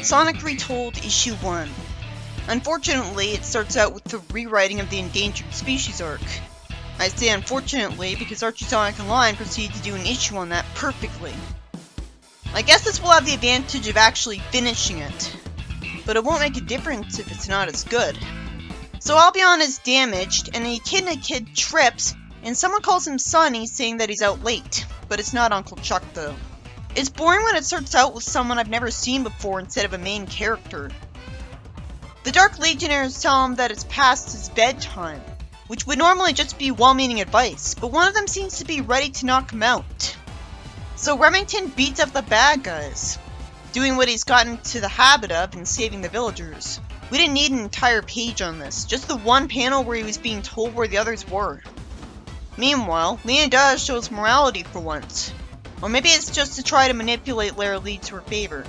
Sonic Retold Issue 1. Unfortunately, it starts out with the rewriting of the Endangered Species arc. I say unfortunately because Archie Sonic Online proceeded to do an issue on that perfectly. I guess this will have the advantage of actually finishing it, but it won't make a difference if it's not as good. So Albion is damaged, and the Echidna Kid trips, and someone calls him Sonny, saying that he's out late, but it's not Uncle Chuck though. It's boring when it starts out with someone I've never seen before instead of a main character. The Dark Legionnaires tell him that it's past his bedtime, which would normally just be well-meaning advice, but one of them seems to be ready to knock him out. So Remington beats up the bad guys, doing what he's gotten into the habit of in saving the villagers. We didn't need an entire page on this, just the one panel where he was being told where the others were. Meanwhile, Leonida shows morality for once. Or maybe it's just to try to manipulate Lara Lee to her favor.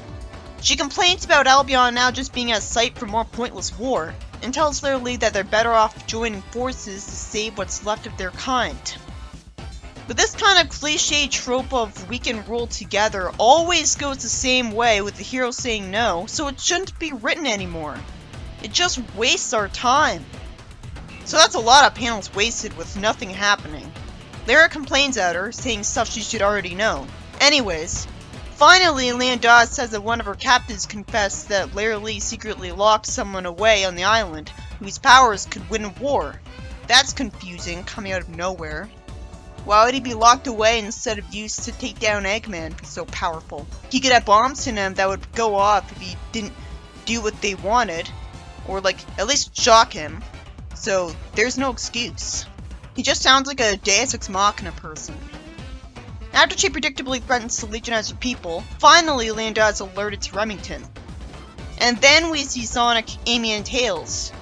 She complains about Albion now just being a site for more pointless war, and tells Lara Lee that they're better off joining forces to save what's left of their kind. But this kind of cliche trope of we can rule together always goes the same way with the hero saying no, so it shouldn't be written anymore. It just wastes our time. So that's a lot of panels wasted with nothing happening. Lara complains at her, saying stuff she should already know. Anyways, finally Leonida says that one of her captives confessed that Lara Lee secretly locked someone away on the island whose powers could win a war. That's confusing, coming out of nowhere. Why would he be locked away instead of used to take down Eggman if he's so powerful? He could have bombs in him that would go off if he didn't do what they wanted, or at least shock him. So there's no excuse. He just sounds like a Deus Ex Machina person. After she predictably threatens to legionize her people, finally Leonida is alerted to Remington. And then we see Sonic, Amy, and Tails,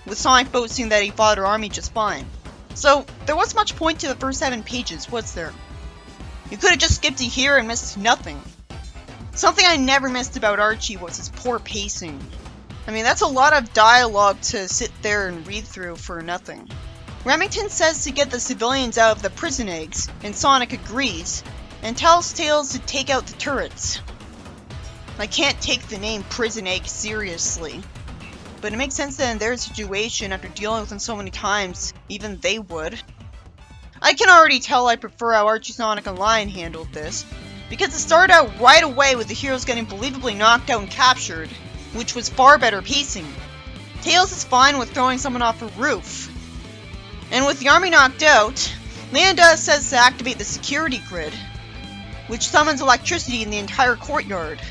with Sonic boasting that he fought her army just fine. So, there wasn't much point to the first 7 pages, was there? You could have just skipped to here and missed nothing. Something I never missed about Archie was his poor pacing. I mean, that's a lot of dialogue to sit there and read through for nothing. Remington says to get the civilians out of the prison eggs, and Sonic agrees, and tells Tails to take out the turrets. I can't take the name prison egg seriously, but it makes sense that in their situation, after dealing with them so many times, even they would. I can already tell I prefer how Archie Sonic Online handled this, because it started out right away with the heroes getting believably knocked out and captured, which was far better pacing. Tails is fine with throwing someone off a roof. And with the army knocked out, Leonida says to activate the security grid, which summons electricity in the entire courtyard.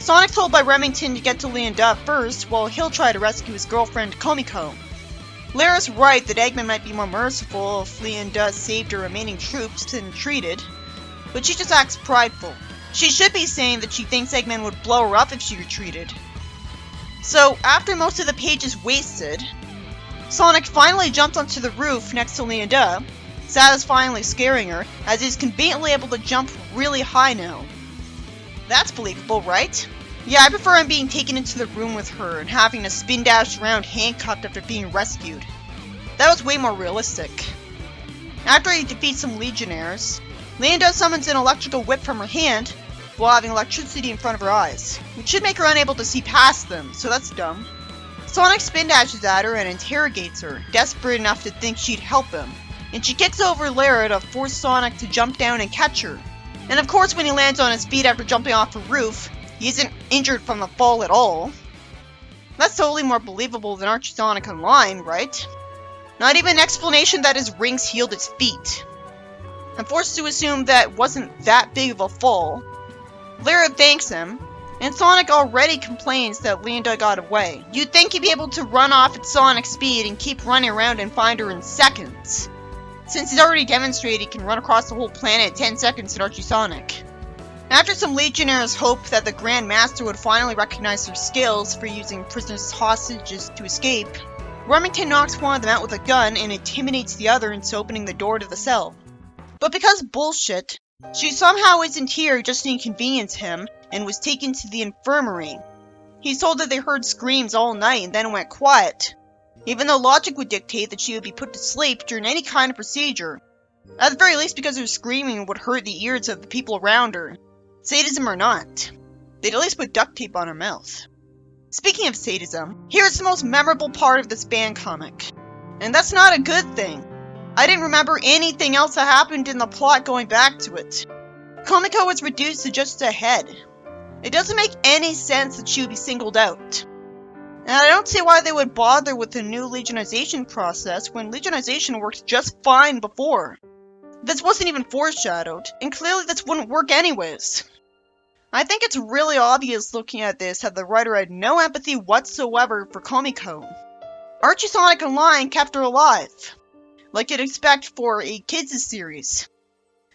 Sonic's told by Remington to get to Leonida first, while he'll try to rescue his girlfriend Komiko. Lara's right that Eggman might be more merciful if Leonida saved her remaining troops than treated, but she just acts prideful. She should be saying that she thinks Eggman would blow her up if she retreated. So, after most of the page is wasted, Sonic finally jumps onto the roof next to Leonida, satisfyingly scaring her, as he's conveniently able to jump really high now. That's believable, right? Yeah, I prefer him being taken into the room with her and having to spin dash around handcuffed after being rescued. That was way more realistic. After he defeats some Legionnaires, Leonida summons an electrical whip from her hand while having electricity in front of her eyes, which should make her unable to see past them, so that's dumb. Sonic spin dashes at her and interrogates her, desperate enough to think she'd help him, and she kicks over Lara to force Sonic to jump down and catch her. And of course when he lands on his feet after jumping off a roof, he isn't injured from the fall at all. That's totally more believable than Archie Sonic Online, right? Not even an explanation that his rings healed his feet. I'm forced to assume that wasn't that big of a fall. Lara thanks him, and Sonic already complains that Leonida got away. You'd think he'd be able to run off at Sonic speed and keep running around and find her in seconds, since he's already demonstrated he can run across the whole planet in 10 seconds in Archie Sonic. After some Legionnaires hope that the Grand Master would finally recognize their skills for using prisoners as hostages to escape, Remington knocks one of them out with a gun and intimidates the other into opening the door to the cell. But because bullshit, she somehow isn't here just to inconvenience him, and was taken to the infirmary. He's told that they heard screams all night and then it went quiet, even though logic would dictate that she would be put to sleep during any kind of procedure, at the very least because her screaming would hurt the ears of the people around her, sadism or not. They'd at least put duct tape on her mouth. Speaking of sadism, here's the most memorable part of this fan comic. And that's not a good thing. I didn't remember anything else that happened in the plot going back to it. Komiko was reduced to just a head. It doesn't make any sense that she would be singled out. And I don't see why they would bother with the new legionization process when legionization worked just fine before. This wasn't even foreshadowed, and clearly this wouldn't work anyways. I think it's really obvious looking at this that the writer had no empathy whatsoever for Komiko. Archie, Sonic, and Lion kept her alive, like you'd expect for a kids' series.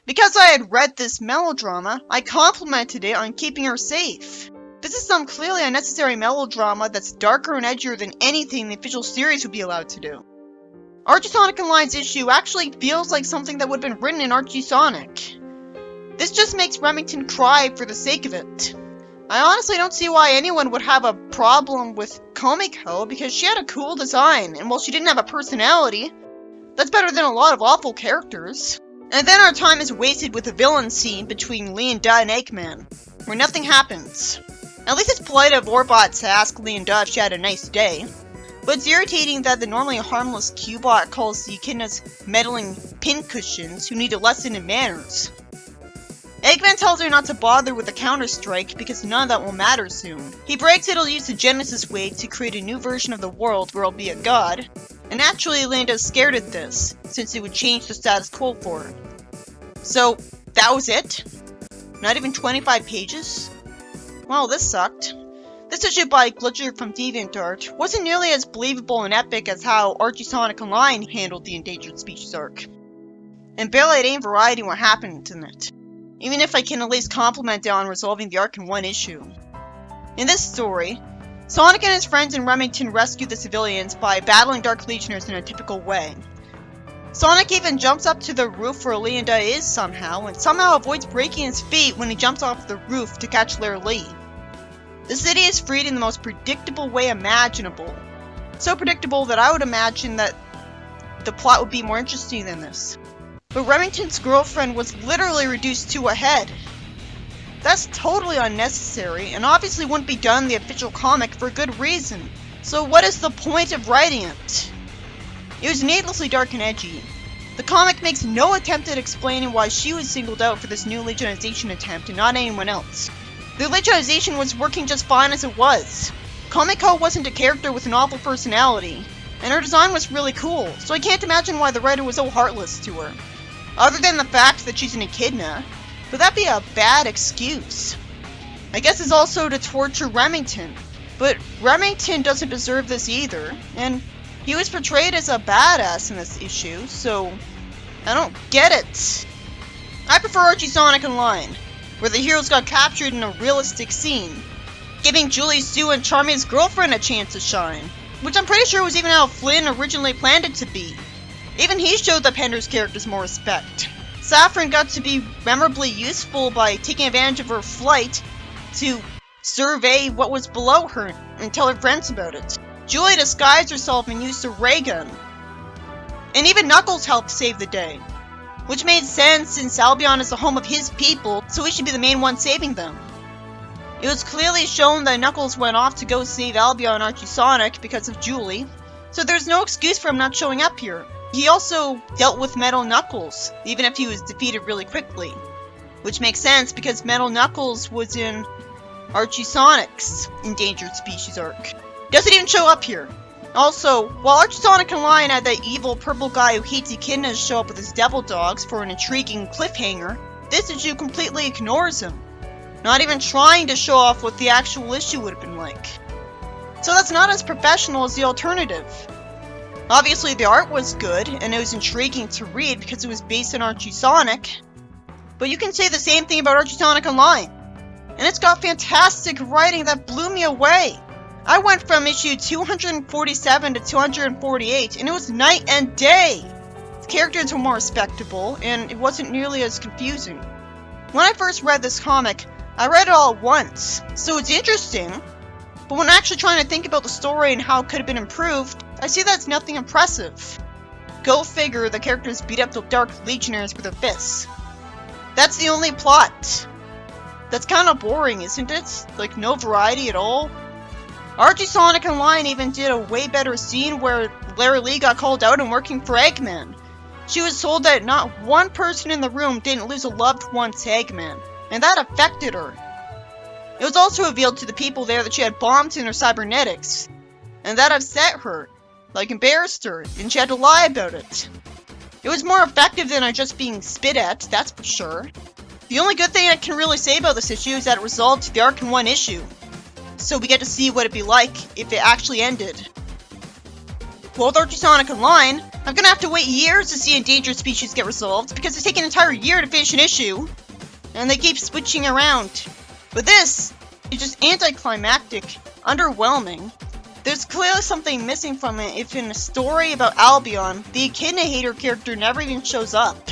Because I had read this melodrama, I complimented it on keeping her safe. This is some clearly unnecessary melodrama that's darker and edgier than anything the official series would be allowed to do. Archie, Sonic, and Lion's issue actually feels like something that would have been written in Archie Sonic. This just makes Remington cry for the sake of it. I honestly don't see why anyone would have a problem with Komiko because she had a cool design, and while she didn't have a personality, that's better than a lot of awful characters. And then our time is wasted with a villain scene between Lee and Duh and Eggman, where nothing happens. At least it's polite of Orbot to ask Lee and Duh if she had a nice day. But it's irritating that the normally harmless Cubot calls the echidnas meddling pincushions who need a lesson in manners. Eggman tells her not to bother with the Counter-Strike because none of that will matter soon. He brags it'll use the Genesis Wave to create a new version of the world where it'll be a god. And naturally Linda's scared at this, since it would change the status quo for her. So, that was it? Not even 25 pages? Well, this sucked. This issue by Glitcher from DeviantArt wasn't nearly as believable and epic as how Archie, Sonic, and Lion handled the Endangered Species arc. And barely had any variety in what happened in it, even if I can at least compliment it on resolving the arc in one issue. In this story, Sonic and his friends in Remington rescue the civilians by battling Dark Legionnaires in a typical way. Sonic even jumps up to the roof where Lee and Duh is somehow, and somehow avoids breaking his feet when he jumps off the roof to catch Lair Lee. The city is freed in the most predictable way imaginable. So predictable that I would imagine that the plot would be more interesting than this. But Remington's girlfriend was literally reduced to a head. That's totally unnecessary, and obviously wouldn't be done in the official comic for a good reason. So what is the point of writing it? It was needlessly dark and edgy. The comic makes no attempt at explaining why she was singled out for this new legionization attempt and not anyone else. The legionization was working just fine as it was. Komiko wasn't a character with an awful personality, and her design was really cool, so I can't imagine why the writer was so heartless to her. Other than the fact that she's an echidna, but that'd be a bad excuse. I guess it's also to torture Remington, but Remington doesn't deserve this either, and he was portrayed as a badass in this issue, so I don't get it. I prefer Archie, Sonic, and Lion, where the heroes got captured in a realistic scene, giving Julie, Sue, and Charmy's girlfriend a chance to shine, which I'm pretty sure was even how Flynn originally planned it to be. Even he showed the Pender's characters more respect. Saffron got to be memorably useful by taking advantage of her flight to survey what was below her and tell her friends about it. Julie disguised herself and used a ray gun. And even Knuckles helped save the day, which made sense since Albion is the home of his people, so he should be the main one saving them. It was clearly shown that Knuckles went off to go save Albion and Archie Sonic because of Julie, so there's no excuse for him not showing up here. He also dealt with Metal Knuckles, even if he was defeated really quickly, which makes sense because Metal Knuckles was in Archie Sonic's Endangered Species arc. Doesn't even show up here. Also, while Archie, Sonic, and Lion had that evil purple guy who hates echidnas show up with his devil dogs for an intriguing cliffhanger, this issue completely ignores him, not even trying to show off what the actual issue would have been like. So that's not as professional as the alternative. Obviously the art was good, and it was intriguing to read because it was based on Archie Sonic, but you can say the same thing about Archie, Sonic, and Lion. And it's got fantastic writing that blew me away. I went from issue 247 to 248, and it was night and day. The characters were more respectable, and it wasn't nearly as confusing. When I first read this comic, I read it all at once, so it's interesting, but when actually trying to think about the story and how it could have been improved, I see that it's nothing impressive. Go figure, the characters beat up the Dark Legionnaires with their fists. That's the only plot. That's kind of boring, isn't it? Like, no variety at all. Archie, Sonic, and Lion even did a way better scene where Larry Lee got called out and working for Eggman. She was told that not one person in the room didn't lose a loved one to Eggman, and that affected her. It was also revealed to the people there that she had bombs in her cybernetics, and that upset her, like embarrassed her, and she had to lie about it. It was more effective than her just being spit at, that's for sure. The only good thing I can really say about this issue is that it resolved the arc in one issue, so we get to see what it'd be like if it actually ended. Well, with Archie, Sonic, and Lion, I'm gonna have to wait years to see endangered species get resolved because it takes an entire year to finish an issue, and they keep switching around. But this is just anticlimactic, underwhelming. There's clearly something missing from it if in a story about Albion, the Echidna Hater character never even shows up.